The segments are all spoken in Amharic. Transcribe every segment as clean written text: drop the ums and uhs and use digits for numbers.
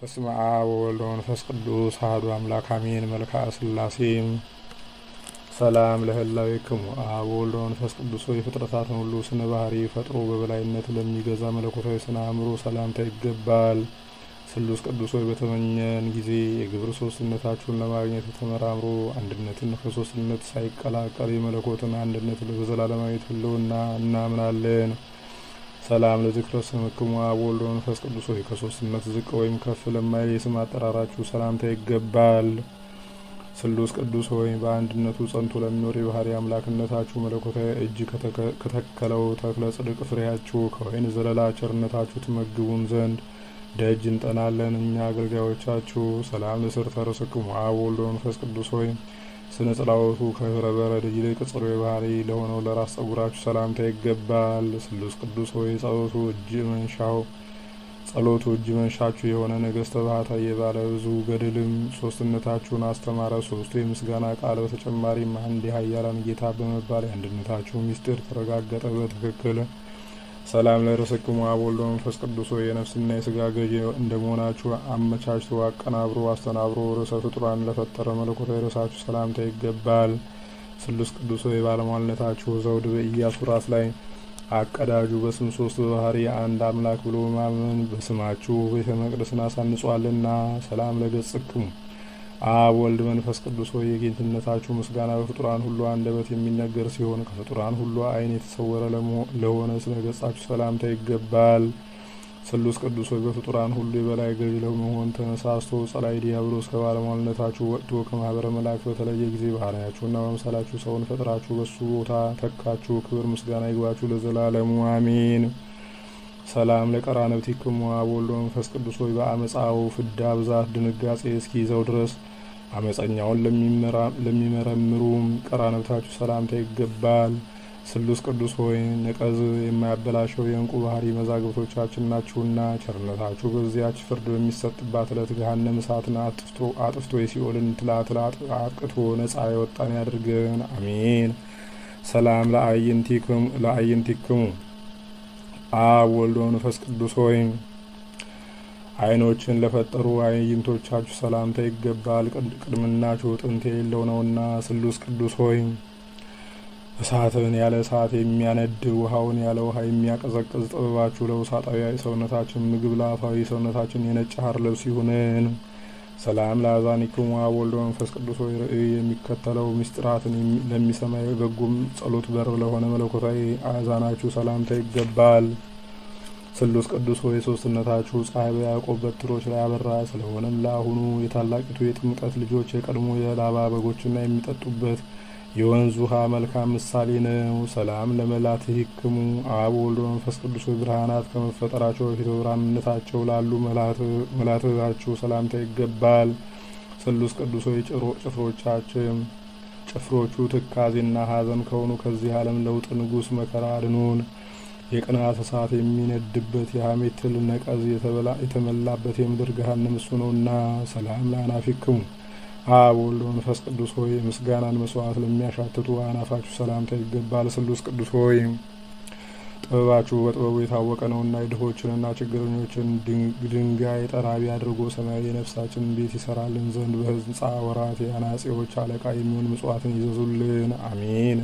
በስመ አብ ወወልድ ወመንፈስ ቅዱስ አሐዱ አምላክ አሜን። መልክዓ ሥላሴም ሰላም ለህላዌክሙ አብ ወወልድ ወመንፈስ ቅዱስ ሆይ ፍጥረታትን ሁሉ ስነ ባህሪ ፈጥሮ በበላይነት ለሚገዛ መለኮታዊ ስነ አእምሮ ሰላምታ ይገባል። ስሉስ ቅዱስ ሆይ በተመኘን ጊዜ የግብር ሶስትነታችሁን ለማግኘት ተመራምሮ አንድነትን ከሶስትነት ሳይቀላቀል የመለኮትን አንድነት በዘላለማዊት ህልውና እናምናለን። ሰላም ለዝክረ ስምክሙ አብ ወወልድ ወመንፈስ ቅዱስ ሆይ ከሶስትነት ዝቅ ወይም ከፍ ለማይል የስም አጠራራችሁ ሰላምታ ይገባል። ስሉስ ቅዱስ ሆይ በአንድነቱ ጸንቶ ለሚኖር የባህሪ አምላክነታችሁ መለኮታዊ እጅ ከተከለው ተክለ ጽድቅ ፍሬያችሁ ከወይን ዘለላ ቸርነታችሁ ትመግቡን ዘንድ ደጅ እንጠናለን። እኛ አገልጋዮቻችሁ ሰላም ለስርተ ርእስክሙ አብ ወወልድ ወመንፈስ ቅዱስ ሆይ ስነ ጽላወቱ ከህብረ በረድ ይልቅ ጽሩ ባህሪ ለሆነው ለራስ ጸጉራችሁ ሰላምታ ይገባል። ስሉስ ቅዱስ ሆይ ጸሎቱ እጅ መንሻችሁ የሆነ ነገስተ ባህታዊ የባለ ብዙ ገድልም ሶስትነታችሁን አስተማረ። ሶስቱ የምስጋና ቃል በተጨማሪም አንድ የኃያላን ጌታ በመባል የአንድነታችሁ ሚስጥር ተረጋገጠ በትክክል። ሰላም ለርእስክሙ አብ ወወልድ ወመንፈስ ቅዱስ ሆይ የነፍስና የስጋ ገዥ እንደመሆናችሁ አመቻችቶ አቀናብሮ አስተናብሮ ርዕሰ ፍጡራን ለፈጠረ መለኮታዊ ርዕሳችሁ ሰላምታ ይገባል። ስሉስ ቅዱስ ሆይ ባለሟልነታችሁ ዘውድ በኢያሱ ራስ ላይ አቀዳጁ። በስም ሶስት በባህሪ አንድ አምላክ ብሎ ማመን በስማችሁ ቤተ መቅደስን አሳንጿልና። ሰላም ለገጽክሙ አብ ወልድ መንፈስ ቅዱስ ሆይ የጌትነታችሁ ምስጋና በፍጡራን ሁሉ አንደበት የሚነገር ሲሆን ከፍጡራን ሁሉ ዓይን የተሰወረ ለሆነ ስለ ገጻችሁ ሰላምታ ይገባል። ስሉስ ቅዱስ ሆይ በፍጡራን ሁሉ የበላይ ገዥ ለመሆን ተነሳስቶ ጸላይ ዲያብሎስ ከባለሟልነታችሁ ወጥቶ ከማህበረ መላእክት በተለየ ጊዜ ባህሪያችሁና መምሰላችሁ ሰውን ፈጥራችሁ በሱ ቦታ ተካችሁ። ክብር ምስጋና ይግባችሁ ለዘላለሙ አሜን። ሰላም ለቀራንብቲክሙ አብ ወወልድ ወመንፈስ ቅዱስ ሆይ በአመፃው ፍዳ ብዛት ድንጋጼ እስኪይዘው ድረስ አመፀኛውን ለሚመረምሩ ቀራንብታችሁ ሰላምታ ይገባል። ስሉስ ቅዱስ ሆይ ነቀዝ የማያበላሸው የእንቁ ባህሪ መዛግብቶቻችን ናችሁና ቸርነታችሁ በዚያች ፍርድ በሚሰጥባት ዕለት ገሃነመ እሳትን አጥፍቶ የሲኦልን ትላትል አጥቅቶ ነጻ የወጣን ያድርገን አሜን። ሰላም ለአዕይንቲክሙ አብ ወልድ ወመንፈስ ቅዱስ ሆይ ዓይኖችን ለፈጠሩ አዕይንቶቻችሁ ሰላምታ ይገባል። ቅድምናችሁ ጥንት የሌለው ነውና። ስሉስ ቅዱስ ሆይ እሳትን ያለ እሳት የሚያነድ ውሃውን ያለ ውሃ የሚያቀዘቅዝ ጥበባችሁ ለውሳጣዊ ሰውነታችን ምግብ ለአፋዊ ሰውነታችን የነጭ ሐር ልብስ ይሁንን። ሰላም ለአዛኒክሙ አብ ወልድ ወመንፈስ ቅዱስ ሆይ ርእይ የሚከተለው ምስጢራትን ለሚሰማ በጎም ጸሎት በር ለሆነ መለኮታዊ አዛናችሁ ሰላምታ ይገባል። ስሉስ ቅዱስ ሆይ ሶስትነታችሁ ፀሐይ በያዕቆብ በትሮች ላይ አበራ። ስለሆነም ለአሁኑ የታላቂቱ የጥምቀት ልጆች የቀድሞ የላባ በጎችና የሚጠጡበት የወንዝ ውሃ መልካም ምሳሌ ነው። ሰላም ለመላትሂክሙ አብ ወልድ ወመንፈስ ቅዱስ ሆይ ብርሃናት ከመፈጠራቸው በፊት በብርሃንነታቸው ላሉ መላትሃችሁ ሰላምታ ይገባል። ስሉስ ቅዱስ ሆይ ጭፍሮቹ ትካዜና ሐዘን ከሆኑ ከዚህ ዓለም ለውጥ ንጉሥ መከራ አድኑን። የቅናት እሳት የሚነድበት የሐሜት ትል ነቀዝ የተመላበት የምድር ገሃነም እሱ ነውና። ሰላም ለአናፊክሙ አብ ወልድ ወመንፈስ ቅዱስ ሆይ ምስጋናን መስዋዕት ለሚያሻትቱ አናፋችሁ ሰላምታ ይገባል። ስሉስ ቅዱስ ሆይ ጥበባችሁ በጥበቡ የታወቀ ነውና የድሆችንና ችግረኞችን ድንጋይ ጠራቢ አድርጎ ሰማያዊ የነፍሳችንን ቤት ይሰራልን ዘንድ በሕንጻ ወራት የአናጺዎች አለቃ የሚሆን ምጽዋትን ይዘዙልን አሜን።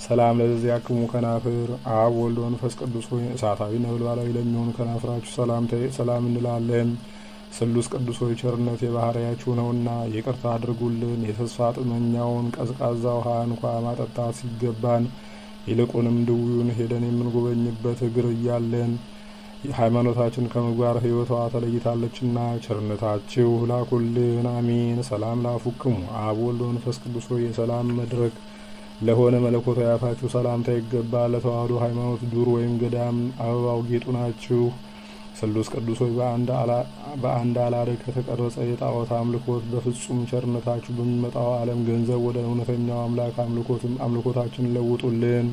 ሰላም ለዚያክሙ ከናፍር አብ ወልድ ወመንፈስ ቅዱስ ሆይ እሳታዊ ነበልባላዊ ለሚሆኑ ከናፍራችሁ ሰላም እንላለን። ስሉስ ቅዱስ ሆይ ቸርነት የባህሪያችሁ ነውና ይቅርታ አድርጉልን። የተስፋ ጥመኛውን ቀዝቃዛ ውሃ እንኳ ማጠጣት ሲገባን ይልቁንም ድውዩን ሄደን የምንጎበኝበት እግር እያለን ሃይማኖታችን ከምግባር ሕይወቷ ተለይታለችና ቸርነታችሁ ላኩልን አሜን። ሰላም ለአፉክሙ አብ ወልድ ወመንፈስ ቅዱስ ሆይ የሰላም መድረክ ለሆነ መለኮታዊ አፋችሁ ሰላምታ ይገባል። ለተዋህዶ ሃይማኖት ዱር ወይም ገዳም አበባው ጌጡ ናችሁ። ስሉስ ቅዱስ ሆይ በአንድ አላደ ከተቀረጸ የጣዖት አምልኮት በፍጹም ቸርነታችሁ በሚመጣው ዓለም ገንዘብ ወደ እውነተኛው አምላክ አምልኮታችን ለውጡልን።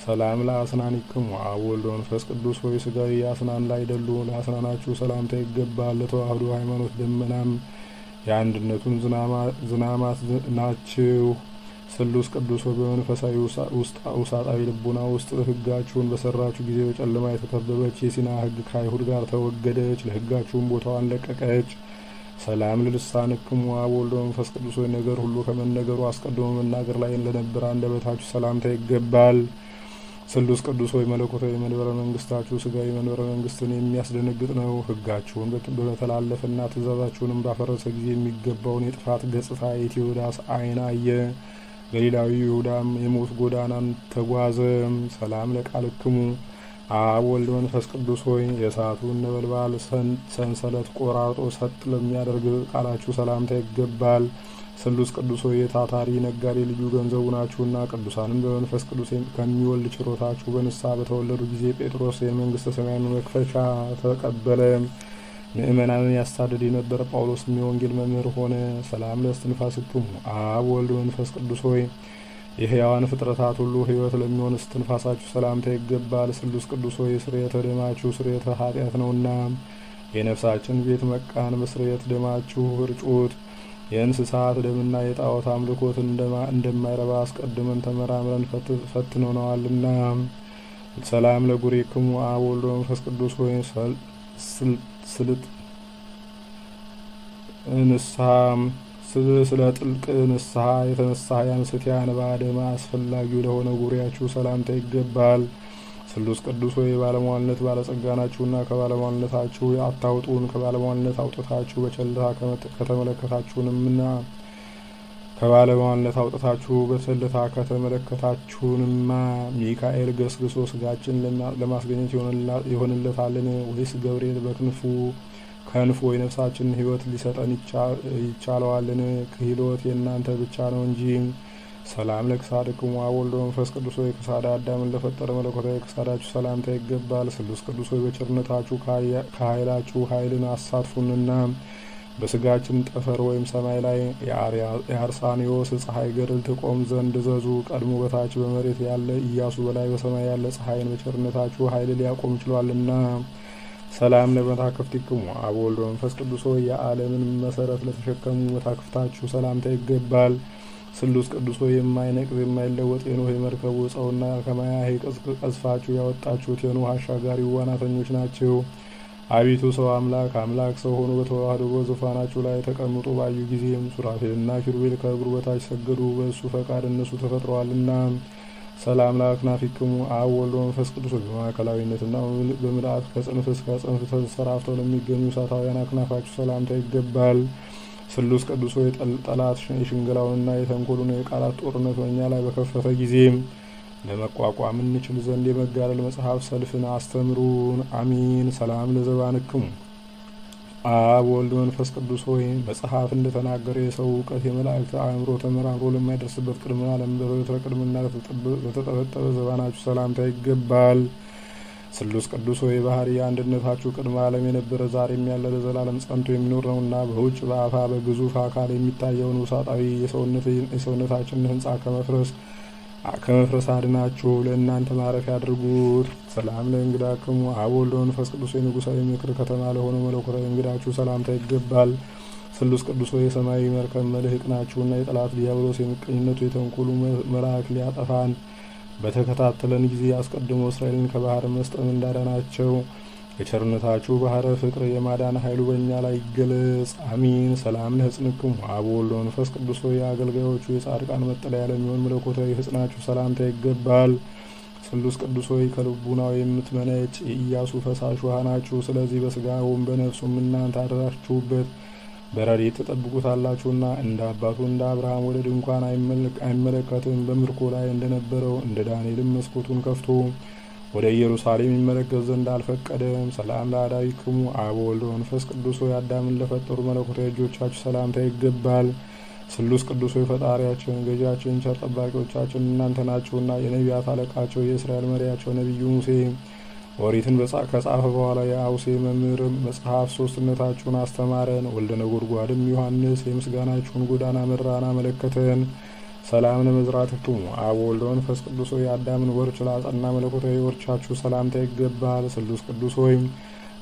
ሰላም ለአስናኒክሙ አብ ወልድ ወመንፈስ ቅዱስ ሆይ ስጋዊ አስናን ላይ ደሉ ለአስናናችሁ ሰላምታ ይገባል። ለተዋህዶ ሃይማኖት ደመናም የአንድነቱን ዝናማት ናችሁ። ስሉስ ቅዱስ ሆይ በመንፈሳዊ ውሳጣዊ ልቡና ውስጥ ሕጋችሁን በሰራችሁ ጊዜ በጨለማ የተከበበች የሲና ሕግ ከአይሁድ ጋር ተወገደች፣ ለሕጋችሁም ቦታዋን ለቀቀች። ሰላም ለልሳንክሙ አብ ወልድ መንፈስ ቅዱስ ሆይ ነገር ሁሉ ከመነገሩ አስቀድሞ መናገር ላይ ለነበረ አንደበታችሁ ሰላምታ ይገባል። ስሉስ ቅዱስ ሆይ መለኮታዊ መንበረ መንግስታችሁ ስጋዊ መንበረ መንግስትን የሚያስደነግጥ ነው። ሕጋችሁን በተላለፈና ትእዛዛችሁንም ባፈረሰ ጊዜ የሚገባውን የጥፋት ገጽታ የቴዎዳስ ዓይን አየ። ገሊላዊ ይሁዳም የሞት ጎዳናን ተጓዘ። ሰላም ለቃልክሙ አብ ወልድ መንፈስ ቅዱስ ሆይ የእሳቱን ነበልባል ሰንሰለት ቆራርጦ ሰጥ ለሚያደርግ ቃላችሁ ሰላምታ ይገባል። ስሉስ ቅዱስ ሆይ የታታሪ ነጋዴ ልዩ ገንዘቡ ናችሁና ቅዱሳንን በመንፈስ ቅዱስ ከሚወልድ ችሮታችሁ በንስሐ በተወለዱ ጊዜ ጴጥሮስ የመንግስተ ሰማያን መክፈቻ ተቀበለ። ምእመናንን ያሳደድ የነበረ ጳውሎስም የወንጌል መምህር ሆነ። ሰላም ለእስትንፋስክሙ አብ ወልድ መንፈስ ቅዱስ ሆይ የሕያዋን ፍጥረታት ሁሉ ሕይወት ለሚሆን እስትንፋሳችሁ ሰላምታ ይገባል። ስሉስ ቅዱስ ሆይ ስርየተ ደማችሁ ስርየተ ኃጢአት ነውና የነፍሳችን ቤት መቃን በስርየት ደማችሁ እርጩት። የእንስሳት ደምና የጣዖት አምልኮት እንደማይረባ አስቀድመን ተመራምረን ፈትነነዋልና። ሰላም ለጉሬክሙ አብ ወልድ መንፈስ ቅዱስ ሆይ ስልጥ ንስሐ ስለ ጥልቅ ንስሐ የተነሳ ያንስትያን ባደማ አስፈላጊው ለሆነ ጉሪያችሁ ሰላምታ ይገባል። ስሉስ ቅዱስ ሆይ ባለሟልነት ባለጸጋ ናችሁና ከባለሟልነታችሁ አታውጡን። ከባለሟልነት አውጥታችሁ በቸልታ ከተመለከታችሁንምና ከባለሟልነት አውጥታችሁ በቸልታ ከተመለከታችሁንማ ሚካኤል ገስግሶ ስጋችን ለማስገኘት ይሆንለታልን? ወይስ ገብርኤል ከንፉ የነፍሳችንን ሕይወት ሊሰጠን ይቻለዋልን? ክህሎት የእናንተ ብቻ ነው እንጂ። ሰላም ለክሳድክሙ አብ ወልድ መንፈስ ቅዱስ ሆይ ከሳዳ አዳምን ለፈጠረ መለኮታዊ ክሳዳችሁ ሰላምታ ይገባል። ስሉስ ቅዱስ ሆይ በቸርነታችሁ ከኃይላችሁ ኃይልን አሳትፉንና በስጋችን ጠፈር ወይም ሰማይ ላይ የአርሳኒዮስ ፀሐይ ገድል ትቆም ዘንድ እዘዙ። ቀድሞ በታች በመሬት ያለ ኢያሱ በላይ በሰማይ ያለ ፀሐይን በቸርነታችሁ ኃይል ሊያቆም ችሏልና። ሰላም ለመታክፍቲክሙ አብ ወልድ መንፈስ ቅዱስ ሆይ የዓለምን መሰረት ለተሸከሙ መታክፍታችሁ ሰላምታ ይገባል። ስሉስ ቅዱስ ሆይ የማይነቅዝ የማይለወጥ የኖህ የመርከቡ ዕፀውና ከማያ ቀዝፋችሁ ያወጣችሁት የኖህ አሻጋሪ ዋናተኞች ናቸው። አቤቱ ሰው አምላክ ሰው ሆኖ በተዋህዶ በዙፋናችሁ ላይ ተቀምጦ ባዩ ጊዜም ሱራፌልና ኪሩቤል ከእግሩ በታች ሰገዱ። በእሱ ፈቃድ እነሱ ተፈጥረዋልና። ሰላም ለአክናፊክሙ አብ ወልድ መንፈስ ቅዱስ ሆይ በማዕከላዊነትና በምልአት ከጽንፍ እስከ ጽንፍ ተንሰራፍተው ለሚገኙ እሳታውያን አክናፋችሁ ሰላምታ ይገባል። ስሉስ ቅዱስ ሆይ ጠላት የሽንገላውንና የተንኮሉን የቃላት ጦርነት በእኛ ላይ በከፈተ ጊዜ ለመቋቋም እንችል ዘንድ የመጋደል መጽሐፍ ሰልፍን አስተምሩን። አሚን። ሰላም ለዘባንክሙ አብ ወልድ መንፈስ ቅዱስ ሆይ መጽሐፍ እንደተናገረ የሰው እውቀት የመላእክት አእምሮ ተመራምሮ ለማይደርስበት ቅድመ ዓለም በቅድምና ለተጠበጠበ ዘባናችሁ ሰላምታ ይገባል። ስሉስ ቅዱስ ሆይ ባህሪ አንድነታችሁ ቅድመ ዓለም የነበረ ዛሬም ያለ ለዘላለም ጸንቶ የሚኖር ነውና በውጭ በአፋ በግዙፍ አካል የሚታየውን ውሳጣዊ የሰውነታችንን ሕንጻ ከመፍረስ አድናችሁ ለእናንተ ማረፊያ አድርጉት። ሰላም ለእንግዳክሙ አብ ወልድ መንፈስ ቅዱስ ሆይ ንጉሣዊ ምክር ከተማ ለሆነው መለኮታዊ እንግዳችሁ ሰላምታ ይገባል። ስሉስ ቅዱስ ሆይ የሰማያዊ መርከብ መልህቅ ናችሁና የጠላት ዲያብሎስ የምቀኝነቱ የተንኮሉ መልአክ ሊያጠፋን በተከታተለን ጊዜ አስቀድሞ እስራኤልን ከባህር መስጠም እንዳዳናቸው የቸርነታችሁ ባህረ ፍቅር የማዳን ኃይሉ በእኛ ላይ ይገለጽ። አሚን። ሰላም ለሕጽንክሙ አብ ወልድ መንፈስ ቅዱስ ሆይ የአገልጋዮቹ የጻድቃን መጠለያ ለሚሆን መለኮታዊ ሕጽናችሁ ሰላምታ ይገባል። ስሉስ ቅዱስ ሆይ ከልቡናው የምትመነጭ የኢያሱ ፈሳሽ ውሃ ናችሁ። ስለዚህ በስጋውም በነፍሱም እናንተ አደራችሁበት በረድኤት ትጠብቁታላችሁና። እንደ አባቱ እንደ አብርሃም ወደ ድንኳን አይመለከትም። በምርኮ ላይ እንደነበረው እንደ ዳንኤልም መስኮቱን ከፍቶ ወደ ኢየሩሳሌም ይመለከት ዘንድ አልፈቀደም። ሰላም ለአዳዊክሙ አብ ወልድ መንፈስ ቅዱስ ሆይ አዳምን ለፈጠሩ መለኮታዊ እጆቻችሁ ሰላምታ ይገባል። ስሉስ ቅዱስ ሆይ ፈጣሪያችን፣ ገዢያችን፣ ቸር ጠባቂዎቻችን እናንተ ናችሁና የነቢያት አለቃቸው የእስራኤል መሪያቸው ነቢዩ ሙሴ ኦሪትን ከጻፈ በኋላ የአውሴ መምህር መጽሐፍ ሶስትነታችሁን አስተማረን። ወልደ ነጎድጓድም ዮሐንስ የምስጋናችሁን ጎዳና መራን አመለከተን። ሰላም ለመዝራትክሙ አብ ወልድ መንፈስ ቅዱስ ሆይ የአዳምን ወርች ላጸና መለኮታዊ ወርቻችሁ ሰላምታ ይገባል። ስሉስ ቅዱስ ሆይ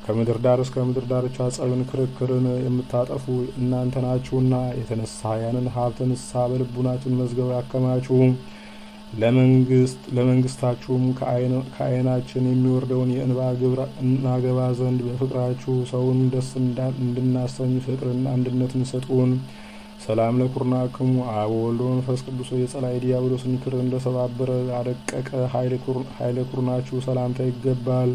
ከምድር ዳር እስከ ምድር ዳርቻ ጸብን ክርክርን የምታጠፉ እናንተ ናችሁና የተነሳ ያንን ሀብተ ንስሐ በልቡናችን መዝገብ ያከማቹ። ለመንግስታችሁም ከዓይናችን የሚወርደውን የእንባ ግብር እናገባ ዘንድ በፍቅራችሁ ሰውን ደስ እንድናሰኝ ፍቅርና አንድነትን ስጡን። ሰላም ለኩርናክሙ አብ ወወልድ ወመንፈስ ቅዱስ የጸላይ ዲያብሎስን ክር እንደሰባበረ አደቀቀ ኃይለ ኩርናችሁ ሰላምታ ይገባል።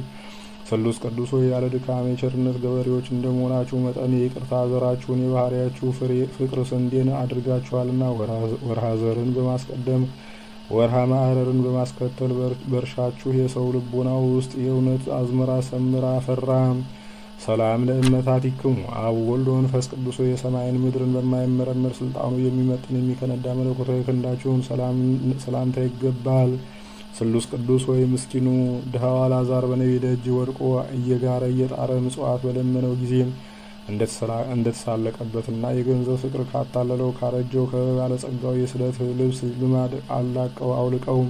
ስሉስ ቅዱስ ሆይ ያለ ድካም የቸርነት ገበሬዎች እንደመሆናችሁ መጠን የይቅርታ ዘራችሁን የባህሪያችሁ ፍቅር ስንዴን አድርጋችኋልና ወርሃ ዘርን በማስቀደም ወርሃ ማዕረርን በማስከተል በእርሻችሁ የሰው ልቦና ውስጥ የእውነት አዝመራ ሰምራ ፈራ። ሰላም ለእመታቲክሙ አብ ወልድ ወመንፈስ ቅዱስ የሰማይን ምድርን በማይመረመር ስልጣኑ የሚመጥን የሚከነዳ መለኮታዊ ክንዳችሁን ሰላምታ ይገባል። ስሉስ ቅዱስ ሆይ ምስኪኑ ድሃው አልዓዛር በነቢይ ደጅ ወድቆ እየጋረ እየጣረ ምጽዋት በለመነው ጊዜ እንደተሳለቀበትና የገንዘብ ፍቅር ካታለለው ካረጀው ከባለጸጋው የስለት ልብስ ልማድ አውልቀው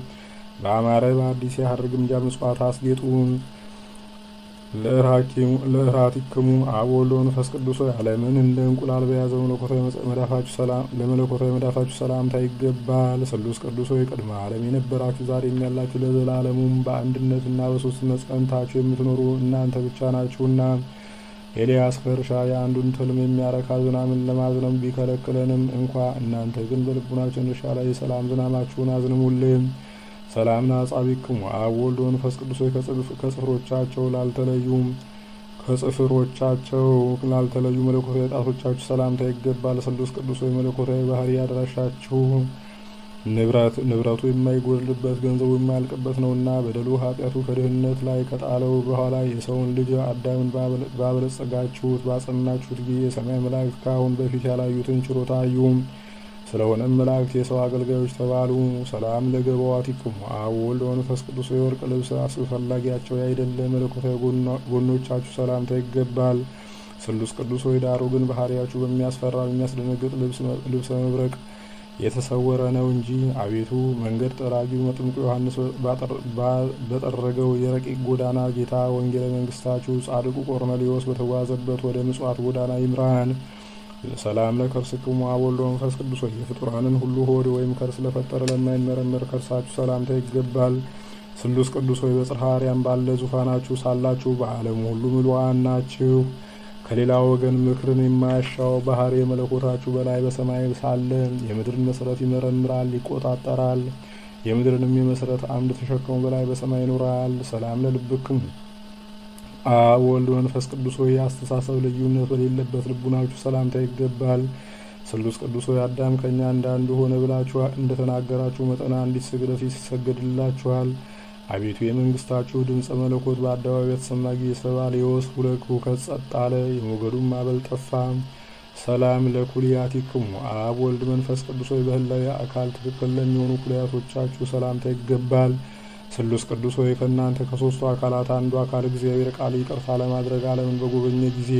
በአማረ በአዲስ የሐር ግምጃ ምጽዋት አስጌጡ። ለእራቲክሙ አብ ወወልድ ወመንፈስ ቅዱስ ዓለምን እንደ እንቁላል በያዘው ለመለኮታዊ መዳፋችሁ ሰላምታ ይገባል። ስሉስ ቅዱስ ሆይ ቅድመ ዓለም የነበራችሁ ዛሬም ያላችሁ ለዘላለሙም በአንድነትና በሶስትነት ጸንታችሁ የምትኖሩ እናንተ ብቻ ናችሁና ኤልያስ ከእርሻ የአንዱን ትልም የሚያረካ ዝናምን ለማዝነብ ቢከለክለንም እንኳ እናንተ ግን በልቡናችን እርሻ ላይ የሰላም ዝናማችሁን አዝንሙልን። ሰላም ለአጻቢክሙ አብ ወልድ ወመንፈስ ቅዱስ ከጽፍሮቻቸው ላልተለዩ መለኮታዊ ጣቶቻችሁ ሰላምታ ይገባል። ስሉስ ቅዱስ መለኮታዊ ባህሪ አድራሻችሁ ንብረቱ የማይጎድልበት ገንዘቡ የማያልቅበት ነውና በደሉ ኃጢአቱ ከድህነት ላይ ከጣለው በኋላ የሰውን ልጅ አዳምን ባበለጸጋችሁት ባጸናችሁት ጊዜ የሰማይ መላእክት ከአሁን በፊት ያላዩትን ችሮታ አዩ። ስለሆነም መላእክት የሰው አገልጋዮች ተባሉ። ሰላም ለገበዋቲክሙ አብ ወልድ ወመንፈስ ቅዱስ የወርቅ ልብስ አስፈላጊያቸው ያይደለ መለኮታዊ ጎኖቻችሁ ሰላምታ ይገባል። ስሉስ ቅዱስ ሆይ ዳሩ ግን ባህሪያችሁ በሚያስፈራ በሚያስደነግጥ ልብሰ መብረቅ የተሰወረ ነው እንጂ አቤቱ መንገድ ጠራጊው መጥምቁ ዮሐንስ በጠረገው የረቂቅ ጎዳና ጌታ ወንጌለ መንግስታችሁ ጻድቁ ቆርኔሌዎስ በተጓዘበት ወደ ምጽዋት ጎዳና ይምራን። ሰላም ለከርስክሙ አብ ወልድ ወመንፈስ ቅዱስ የፍጡራንን ሁሉ ሆድ ወይም ከርስ ለፈጠረ ለማይመረመር ከርሳችሁ ሰላምታ ይገባል። ስሉስ ቅዱስ ሆይ በጽርሐ አርያም ባለ ዙፋናችሁ ሳላችሁ በዓለም ሁሉ ምሉዓን ናችሁ። ከሌላ ወገን ምክርን የማያሻው ባህሪ የመለኮታችሁ በላይ በሰማይ ሳለ የምድርን መሰረት ይመረምራል ይቆጣጠራል። የምድርንም የመሰረት አምድ ተሸክሞ በላይ በሰማይ ይኖራል። ሰላም ለልብክሙ አብ ወልድ መንፈስ ቅዱስ ሆይ አስተሳሰብ ልዩነት በሌለበት ልቡናችሁ ሰላምታ ይገባል። ስሉስ ቅዱስ ሆይ አዳም ከኛ እንዳንዱ ሆነ ብላችሁ እንደተናገራችሁ መጠን አንዲት ስግደት ይሰገድላችኋል። አቤቱ የመንግስታችሁ ድምፀ መለኮት በአደባባይ የተሰማ ጊዜ ሰባልዮስ ሁከት ጸጥ አለ፣ የሞገዱም ማዕበል ጠፋ። ሰላም ለኩልያቲክሙ አብ ወልድ መንፈስ ቅዱስ ሆይ በህላዊ አካል ትክክል ለሚሆኑ ኩልያቶቻችሁ ሰላምታ ይገባል። ስሉስ ቅዱስ ሆይ ከእናንተ ከሶስቱ አካላት አንዱ አካል እግዚአብሔር ቃል ይቅርታ ለማድረግ ዓለምን በጎበኘ ጊዜ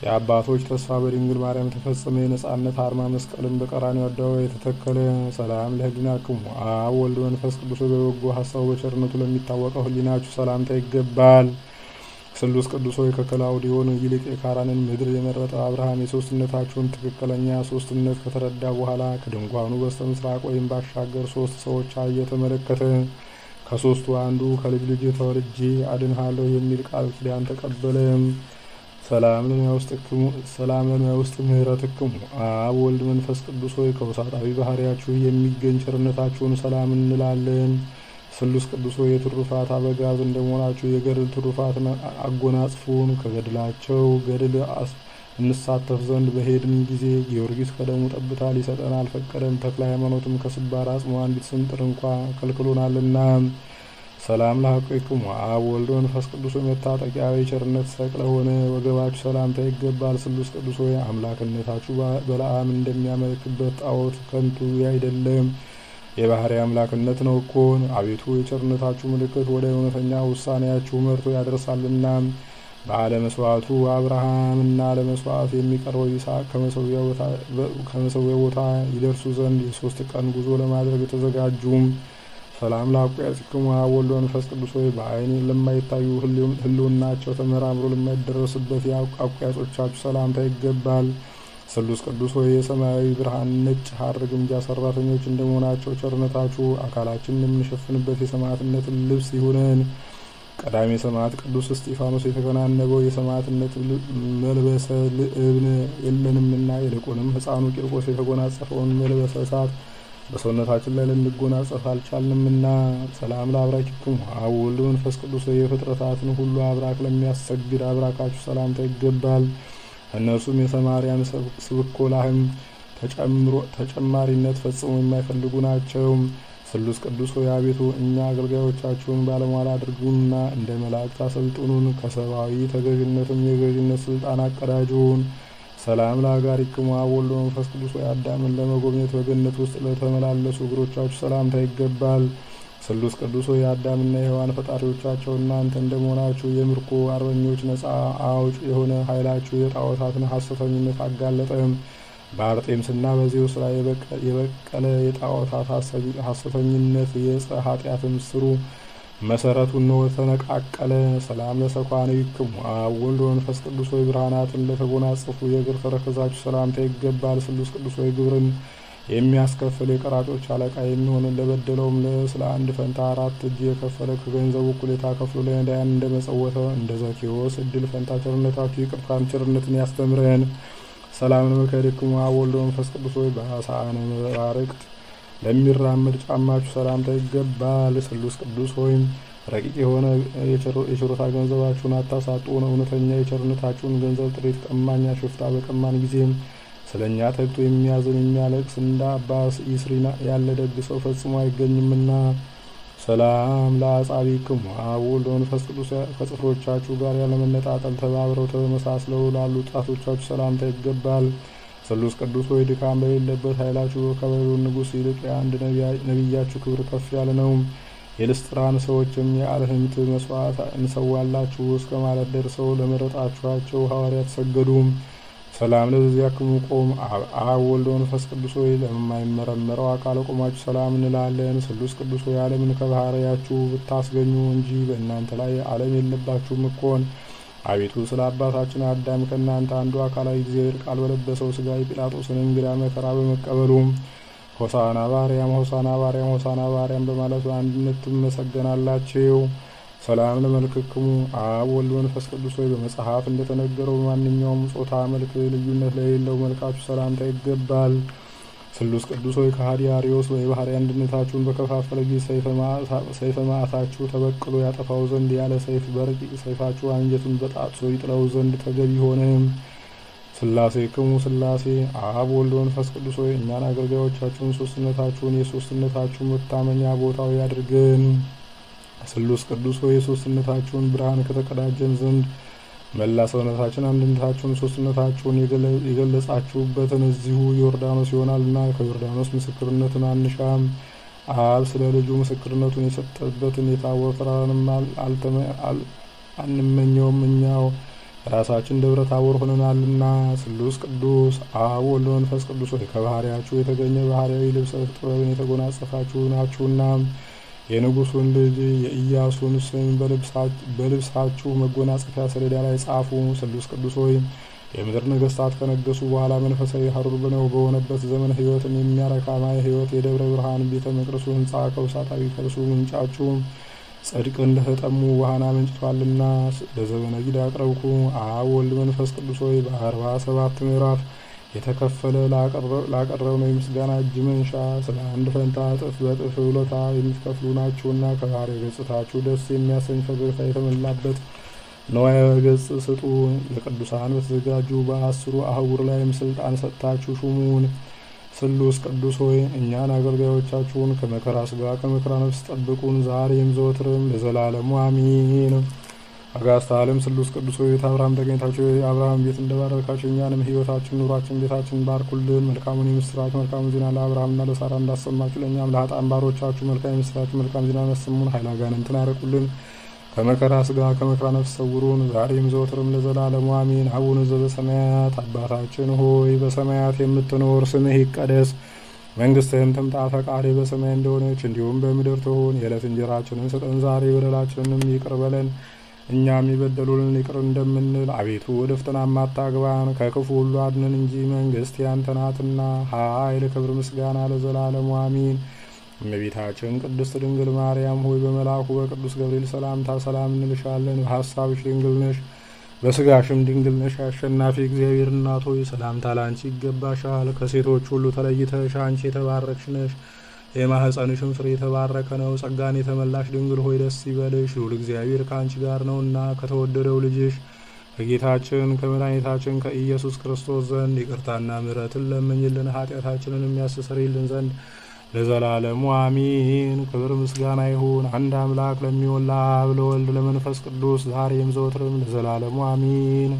የአባቶች ተስፋ በድንግል ማርያም ተፈጸመ። የነጻነት አርማ መስቀልን በቀራንዮ አደባባይ የተተከለ። ሰላም ለህሊናክሙ አብ ወልድ መንፈስ ቅዱስ በበጎ ሀሳቡ በቸርነቱ ለሚታወቀው ህሊናችሁ ሰላምታ ይገባል። ስሉስ ቅዱስ ሆይ ከከላውዲዮን ይልቅ የካራንን ምድር የመረጠ አብርሃም የሶስትነታችሁን ትክክለኛ ሶስትነት ከተረዳ በኋላ ከድንኳኑ በስተ ምስራቅ ወይም ባሻገር ሶስት ሰዎች አየ ተመለከተ። ከሶስቱ አንዱ ከልጅ ልጅ ተወልጄ አድንሃለሁ የሚል ቃል ኪዳን ተቀበለ። ሰላም ለሚያውስጥ ምህረትክሙ አብ ወልድ መንፈስ ቅዱስ ሆይ ከውሳጣዊ ባህሪያችሁ የሚገኝ ቸርነታችሁን ሰላም እንላለን። ስሉስ ቅዱስ ሆይ የትሩፋት አበጋዝ እንደመሆናችሁ የገድል ትሩፋትን አጎናጽፉን። ከገድላቸው ገድል እንሳተፍ ዘንድ በሄድን ጊዜ ጊዮርጊስ ከደሙ ጠብታ ሊሰጠን አልፈቀደም። ተክለ ሃይማኖትም ከስባር አጽሞ አንዲት ስንጥር እንኳ ከልክሎናልና። ሰላም ለሐቆይክሙ አብ ወልድ መንፈስ ቅዱስ መታጠቂያ የቸርነት ሰቅለ ሆነ ወገባችሁ ሰላምታ ይገባል። ስሉስ ቅዱስ ሆይ አምላክነታችሁ በለዓም እንደሚያመልክበት ጣዖት ከንቱ አይደለም፣ የባህሪ አምላክነት ነው እኮን። አቤቱ የቸርነታችሁ ምልክት ወደ እውነተኛ ውሳኔያችሁ መርቶ ያደርሳልና። በአለመስዋዕቱ አብርሃምና ለመስዋዕት የሚቀርበው ይስሐቅ ከመሰዊያው ቦታ ይደርሱ ዘንድ የ3 ቀን ጉዞ ለማድረግ የተዘጋጁ። ሰላም ለአቋያጽክሙ አብ ወልድ ወመንፈስ ቅዱስ ሆይ በዓይን ለማይታዩ ህልውናቸው ተመራምሮ ለማይደረስበት የአቋያጾቻችሁ ሰላምታ ይገባል። ስሉስ ቅዱስ ሆይ የሰማያዊ ብርሃን ነጭ ሐር ግምጃ ሰራተኞች እንደመሆናቸው ቸርነታችሁ አካላችንን የምንሸፍንበት የሰማዕትነትን ልብስ ይሁነን። ቀዳሜ ሰማዕት ቅዱስ እስጢፋኖስ የተከናነበው የሰማዕትነት መልበሰ ልዕብን የለንምና ይልቁንም ሕፃኑ ቂርቆስ የተጎናጸፈውን መልበሰ እሳት በሰውነታችን ላይ ልንጎናጸፍ አልቻልንምና። ሰላም ለአብራኪክሙ አብ ወልድ መንፈስ ቅዱስ የፍጥረታትን ሁሉ አብራክ ለሚያሰግድ አብራካችሁ ሰላምታ ይገባል። እነርሱም የሰማርያን ስብኮላህም ተጨማሪነት ፈጽሞ የማይፈልጉ ናቸው። ስሉስ ቅዱስ ሆይ አቤቱ እኛ አገልጋዮቻችሁን ባለሟል አድርጉንና እንደ መላእክት አሰልጥኑን፣ ከሰብአዊ ተገዥነትም የገዥነት ስልጣን አቀዳጁን። ሰላም ለአጋሪክሙ አብ ወልድ መንፈስ ቅዱስ ሆይ አዳምን ለመጎብኘት በገነት ውስጥ ለተመላለሱ እግሮቻችሁ ሰላምታ ይገባል። ስሉስ ቅዱስ ሆይ የአዳምና የሔዋን ፈጣሪዎቻቸው እናንተ እንደመሆናችሁ የምርኮ አርበኞች ነፃ አውጭ የሆነ ኃይላችሁ የጣዖታትን ሐሰተኝነት አጋለጠም። በአርጤምስና በዜውስ ላይ የበቀለ የጣዖታት ሐሰተኝነት የዕፀ ኃጢአትም ስሩ መሰረቱ ነው ተነቃቀለ። ሰላም ለሰኳንክሙ አብ ወልድ መንፈስ ቅዱስ ሆይ ብርሃናትን ለተጎናጸፉ የእግር ተረከዛችሁ ሰላምታ ይገባል። ስሉስ ቅዱስ ሆይ ግብርን የሚያስከፍል የቀራጮች አለቃ የሚሆን ለበደለውም ስለ አንድ ፈንታ 4 እጅ የከፈለ ከገንዘቡ እኩሌታ ከፍሎ ለነዳያን እንደመጸወተ እንደ ዘኬዎስ እድል ፈንታ ቸርነታችሁ ይቅርታን ቸርነትን ያስተምረን። ሰላም ለመከሪክሙ አብ ወልድ መንፈስ ቅዱስ ሆይ በአሳነ መራርቅት ለሚራመድ ጫማችሁ ሰላምታ ይገባል። ስሉስ ቅዱስ ሆይ ረቂቅ የሆነ የችሮታ ገንዘባችሁን አታሳጡን። እውነተኛ የቸርነታችሁን ገንዘብ ጥሪት ቀማኛ ሽፍታ በቀማን ጊዜም ስለኛ ተግቶ የሚያዝን የሚያለቅስ እንደ አባ ይስሪና ያለ ደግ ሰው ፈጽሞ አይገኝምና። ሰላም ለአጻቢክሙ አብ ወልድ መንፈስ ቅዱስ ከጽፍሮቻችሁ ጋር ያለመነጣጠል ተባብረው ተመሳስለው ላሉ ጣቶቻችሁ ሰላምታ ይገባል። ስሉስ ቅዱስ ሆይ ድካም በሌለበት ኃይላችሁ ከበቢሎን ንጉሥ ይልቅ የአንድ ነቢያችሁ ክብር ከፍ ያለ ነው። የልስጥራን ሰዎችም የአልህምት መስዋዕት እንሰዋላችሁ እስከ ማለት ደርሰው ለመረጣችኋቸው ሐዋርያት ሰገዱ። ሰላም ለዚያክሙ ቆም አብ ወልድ መንፈስ ቅዱስ ሆይ ለማይመረመረው አካል ቆማችሁ ሰላም እንላለን። ስሉስ ቅዱስ ሆይ ዓለምን ከባህሪያችሁ ብታስገኙ እንጂ በእናንተ ላይ ዓለም የለባችሁም እኮን። አቤቱ ስለ አባታችን አዳም ከእናንተ አንዱ አካላዊ እግዚአብሔር ቃል በለበሰው ሥጋ የጲላጦስን እንግዳ መከራ በመቀበሉ ሆሳና ባርያም ሆሳና ባርያም ሆሳና ባርያም በማለት በአንድነት ትመሰገናላችሁ። ሰላም ለመልክክሙ አብ ወልድ መንፈስ ቅዱስ ሆይ በመጽሐፍ እንደተነገረው በማንኛውም ጾታ መልክ ልዩነት ለሌለው መልካችሁ ሰላምታ ይገባል። ስሉስ ቅዱስ ሆይ ከሃዲ አርዮስ የባህሪ አንድነታችሁን በከፋፈለ ጊዜ ሰይፈ መዓታችሁ ተበቅሎ ያጠፋው ዘንድ ያለ ሰይፍ በረቂቅ ሰይፋችሁ አንጀቱን በጣጥሶ ይጥለው ዘንድ ተገቢ ሆነ። ስላሴክሙ ስላሴ አብ ወልድ መንፈስ ቅዱስ ሆይ እኛን አገልጋዮቻችሁን ሶስትነታችሁን የሶስትነታችሁ መታመኛ ቦታው ያድርገን። ስሉስ ቅዱስ ሆይ የሶስትነታችሁን ብርሃን ከተቀዳጀን ዘንድ መላ ሰውነታችን አንድነታችሁን ሶስትነታችሁን የገለጻችሁበትን እዚሁ ዮርዳኖስ ይሆናልና ከዮርዳኖስ ምስክርነትን አንሻም። አብ ስለ ልጁ ምስክርነቱን የሰጠበትን የታቦር ተራራንም አንመኘውም፣ እኛው ራሳችን ደብረ ታቦር ሆነናልና። ስሉስ ቅዱስ አብ ወልድ መንፈስ ቅዱስ ሆይ ከባህሪያችሁ የተገኘ ባህሪያዊ ልብሰ ጥበብን የተጎናጸፋችሁ ናችሁና የንጉሱን ልጅ የኢያሱን ስም በልብሳችሁ መጎናጸፊያ ሰሌዳ ላይ ጻፉ። ስሉስ ቅዱስ ሆይ የምድር ነገስታት ከነገሱ በኋላ መንፈሳዊ ሀሩር ነው በሆነበት ዘመን ሕይወትን የሚያረካ ማየ ሕይወት የደብረ ብርሃን ቤተ መቅደሱ ሕንጻ ከውሳጣዊ ከርሱ ምንጫችሁ ጽድቅ እንደተጠሙ ውሃን አመንጭቷልና በዘመነ ጊዳ አቅረብኩ። አብ ወልድ መንፈስ ቅዱስ ሆይ በ47 ምዕራፍ የተከፈለ ላቀረብነው የምስጋና እጅ መንሻ ስለ አንድ ፈንታ እጥፍ በእጥፍ ውለታ የምትከፍሉ ናችሁና ከባህሪ ገጽታችሁ ደስ የሚያሰኝ ፈገግታ የተመላበት ነዋየ ገጽ ስጡ። ለቅዱሳን በተዘጋጁ በ10 አህጉር ላይም ስልጣን ሰጥታችሁ ሹሙን። ስሉስ ቅዱስ ሆይ እኛን አገልጋዮቻችሁን ከመከራ ሥጋ ከመከራ ነፍስ ጠብቁን ዛሬም ዘወትርም ለዘላለሙ አሚን። አጋዕዝተ ዓለም ስሉስ ቅዱስ ሆይ አብርሃም ተገኝታችሁ የአብርሃም ቤት እንደባረካችሁ እኛንም ሕይወታችን ኑሯችን ቤታችን ባርኩልን። መልካሙን የምስራች መልካሙን ዜና ለአብርሃምና ለሳራ እንዳሰማችሁ ለእኛም ለኃጥአን ባሮቻችሁ መልካም የምስራች መልካም ዜና ያሰሙን። ኃይለ አጋንንትን ያርቁልን። ከመከራ ሥጋ ከመከራ ነፍስ ሰውሩን ዛሬም ዘወትርም ለዘላለሙ አሜን። አቡነ ዘበሰማያት አባታችን ሆይ በሰማያት የምትኖር ስምህ ይቀደስ መንግስትህም ትምጣ፣ ፈቃድህ በሰማይ እንደሆነች እንዲሁም በምድር ትሁን። የዕለት እንጀራችንን ስጠን ዛሬ፣ በደላችንንም ይቅር በለን እኛም የበደሉንን ይቅር እንደምንል። አቤቱ ወደ ፈተናም አታግባን፣ ከክፉ ሁሉ አድነን እንጂ መንግስት ያንተ ናትና፣ ኃይል፣ ክብር፣ ምስጋና ለዘላለሙ አሜን። እመቤታችን ቅድስት ድንግል ማርያም ሆይ በመልአኩ በቅዱስ ገብርኤል ሰላምታ ሰላም እንልሻለን። በሐሳብሽ ድንግል ነሽ፣ በስጋሽም ድንግል ነሽ። አሸናፊ እግዚአብሔር እናት ሆይ ሰላምታ ላንቺ ይገባሻል። ከሴቶች ሁሉ ተለይተሽ አንቺ የተባረክሽ ነሽ፣ የማኅፀንሽም ፍሬ የተባረከ ነው። ጸጋን የተመላሽ ድንግል ሆይ ደስ ይበልሽ፣ ልዑል እግዚአብሔር ከአንቺ ጋር ነውና ከተወደደው ልጅሽ ከጌታችን ከመድኃኒታችን ከኢየሱስ ክርስቶስ ዘንድ ይቅርታና ምሕረትን ለምኝልን ኃጢአታችንን የሚያስተሰርይልን ዘንድ ለዘላለሙ አሚን። ክብር ምስጋና ይሁን አንድ አምላክ ለሚሆን ለአብ ለወልድ ለመንፈስ ቅዱስ ዛሬም ዘወትርም ለዘላለሙ አሚን።